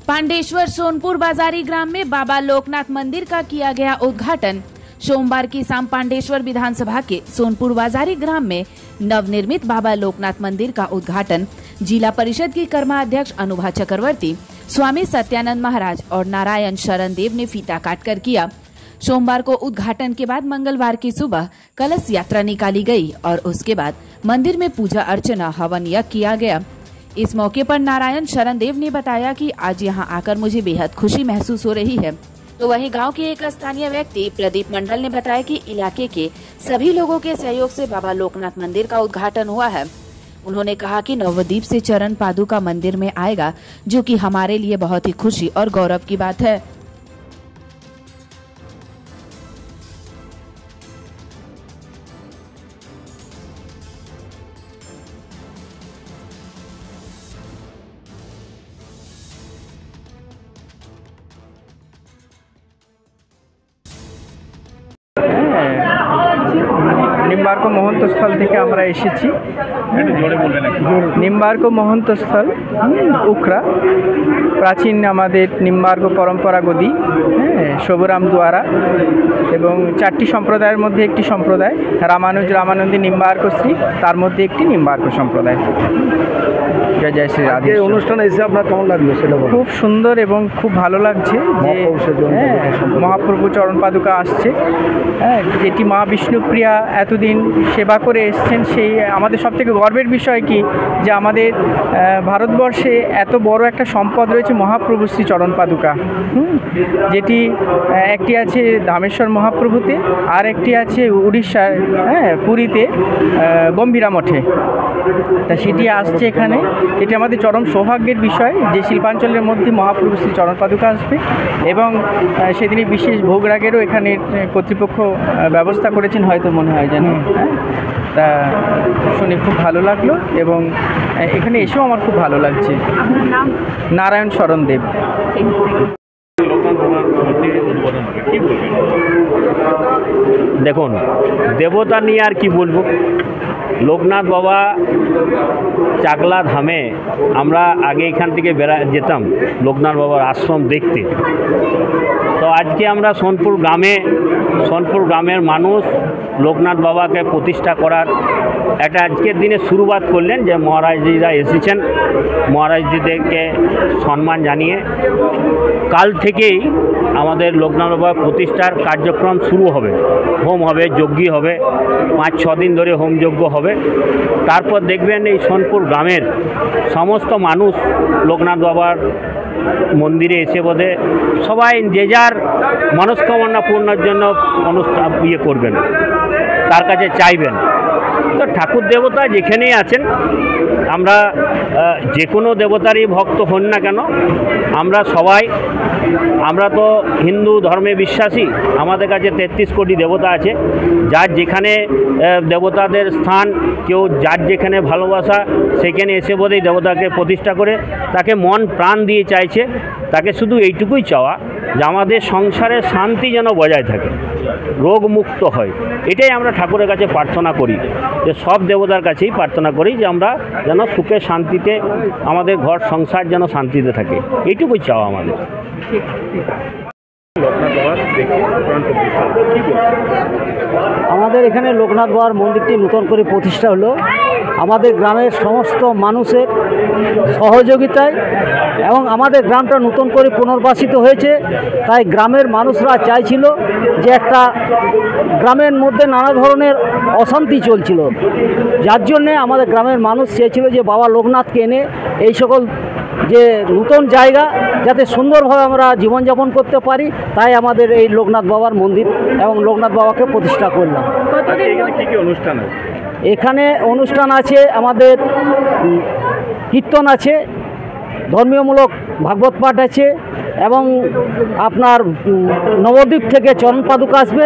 पांडेश्वर सोनपुर बाजारी ग्राम में बाबा लोकनाथ मंदिर का किया गया उद्घाटन। सोमवार की शाम पांडेश्वर विधानसभा के सोनपुर बाजारी ग्राम में नवनिर्मित बाबा लोकनाथ मंदिर का उद्घाटन जिला परिषद की कर्माध्यक्ष अनुभा चक्रवर्ती, स्वामी सत्यानंद महाराज और नारायण शरण देव ने फीता काटकर किया। सोमवार को उद्घाटन के बाद मंगलवार की सुबह कलश यात्रा निकाली गई और उसके बाद मंदिर में पूजा अर्चना हवन यज्ञ किया गया। इस मौके पर नारायण शरण देव ने बताया कि आज यहां आकर मुझे बेहद खुशी महसूस हो रही है। तो वहीं गांव के एक स्थानीय व्यक्ति प्रदीप मंडल ने बताया कि इलाके के सभी लोगों के सहयोग से बाबा लोकनाथ मंदिर का उद्घाटन हुआ है। उन्होंने कहा कि नवद्वीप से चरण पादुका मंदिर में आएगा, जो कि हमारे लिए बहुत ही खुशी और गौरव की बात है। निम्बार्क महंतस्थल থেকে আমরা এসেছি। निम्बार्क महंतस्थल उखरा प्राचीन আমাদের निम्बार्क परम्परा गदी शोभराम द्वारा এবং চারটি সম্প্রদায়ের মধ্যে একটি সম্প্রদায় রামানন্দী निम्बार्क শ্রী, তার মধ্যে একটি निम्बार्क সম্প্রদায়। জয় জয় শ্রী রাধে। এই অনুষ্ঠানে এসে আপনার কেমন লাগলো সেটা বলুন। খুব সুন্দর এবং খুব ভালো লাগছে যে মহাপ্রভু চরণ পাদুকা আসছে, যেটি মা বিষ্ণুপ্রিয়া এতদিন সেবা করে এসছেন। সেই আমাদের সবথেকে গর্বের বিষয় কি যে আমাদের ভারতবর্ষে এত বড় একটা সম্পদ রয়েছে মহাপ্রভু শ্রী চরণ পাদুকা, যেটি একটি আছে ধামেশ্বর মহাপ্রভুতে আর একটি আছে উড়িষ্যার পুরীতে গম্ভীরা মঠে। তা সেটি আসছে এখানে, এটি আমাদের চরম সৌভাগ্যের বিষয় যে শিল্পাঞ্চলের মধ্যে মহাপ্রভু শ্রী চরণ পাদুকা আসবে এবং সেদিনই বিশেষ ভোগরাগেরও এখানে কর্তৃপক্ষ ব্যবস্থা করেছেন হয়তো মনে হয় যেন। তা শুনে খুব ভালো লাগলো এবং এখানে এসেও আমার খুব ভালো লাগছে। নারায়ণ শরণ দেব। দেখুন, দেবতা নিয়ে আর কি বলবো। লোকনাথ বাবা চাকলা ধামে আমরা আগে এখান থেকে যেতাম লোকনাথ বাবার আশ্রম দেখতে। তো আজকে আমরা সোনপুর গ্রামের মানুষ লোকনাথ বাবাকে প্রতিষ্ঠা করার একটা আজকের দিনে শুরুয়াত করলেন, যে মহারাজজিরা এসেছেন। মহারাজজিদেরকে সম্মান জানিয়ে কাল থেকেই আমাদের লোকনাথ বাবা প্রতিষ্ঠার কার্যক্রম শুরু হবে। হোম হবে, যজ্ঞ হবে, 5-6 দিন ধরে হোম যজ্ঞ হবে। তারপর দেখবেন এই সোনপুর গ্রামের সমস্ত মানুষ লোকনাথ বাবার মন্দিরে এসে বোধে সবাই যে যার মনস্কামনা পূর্ণের জন্য অনুষ্ঠান করবেন, তার কাছে চাইবেন। তো ঠাকুর দেবতা যেখানেই আছেন, আমরা যে কোনো দেবতারই ভক্ত হন না কেন, আমরা তো হিন্দু ধর্মে বিশ্বাসী। আমাদের কাছে 33 কোটি দেবতা আছে। যার যেখানে দেবতাদের স্থান, কেউ যার যেখানে ভালোবাসা, সেখানে এসে বোধহয় দেবতাকে প্রতিষ্ঠা করে তাকে মন প্রাণ দিয়ে চাইছে। তাকে শুধু এইটুকুই চাওয়া যে আমাদের সংসারে শান্তি যেন বজায় থাকে, রোগ মুক্ত হয়। এটাই আমরা ঠাকুরের কাছে প্রার্থনা করি, যে সব দেবতার কাছেই প্রার্থনা করি যে আমরা যেন সুখে শান্তিতে আমাদের ঘর সংসার যেন শান্তিতে থাকে, এইটুকুই চাওয়া আমাদের। আমাদের এখানে লোকনাথ বাবার মন্দিরটি নতুন করে প্রতিষ্ঠা হলো আমাদের গ্রামের সমস্ত মানুষের সহযোগিতায়, এবং আমাদের গ্রামটা নতুন করে পুনর্বাসিত হয়েছে। তাই গ্রামের মানুষরা চাইছিল যে একটা গ্রামের মধ্যে নানা ধরনের অশান্তি চলছিল, যার জন্যে আমাদের গ্রামের মানুষ চেয়েছিল যে বাবা লোকনাথকে এনে এই সকল যে নতুন জায়গা যাতে সুন্দরভাবে আমরা জীবনযাপন করতে পারি, তাই আমাদের এই লোকনাথ বাবার মন্দির এবং লোকনাথ বাবাকে প্রতিষ্ঠা করলাম। এখানে অনুষ্ঠান আছে, আমাদের কীর্তন আছে, ধর্মীয়মূলক ভাগবত পাঠ আছে এবং আপনার নবদ্বীপ থেকে চরণ পাদুকা আসবে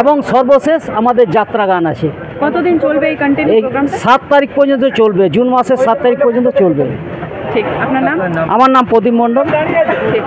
এবং সর্বশেষ আমাদের যাত্রা গান আছে। কতদিন চলবে এই কন্টিনিউ প্রোগ্রাম? 7 তারিখ পর্যন্ত চলবে, জুন মাসের 7 তারিখ পর্যন্ত চলবে। ঠিক, আপনার নাম? আমার নাম প্রদীপ মণ্ডল। ঠিক।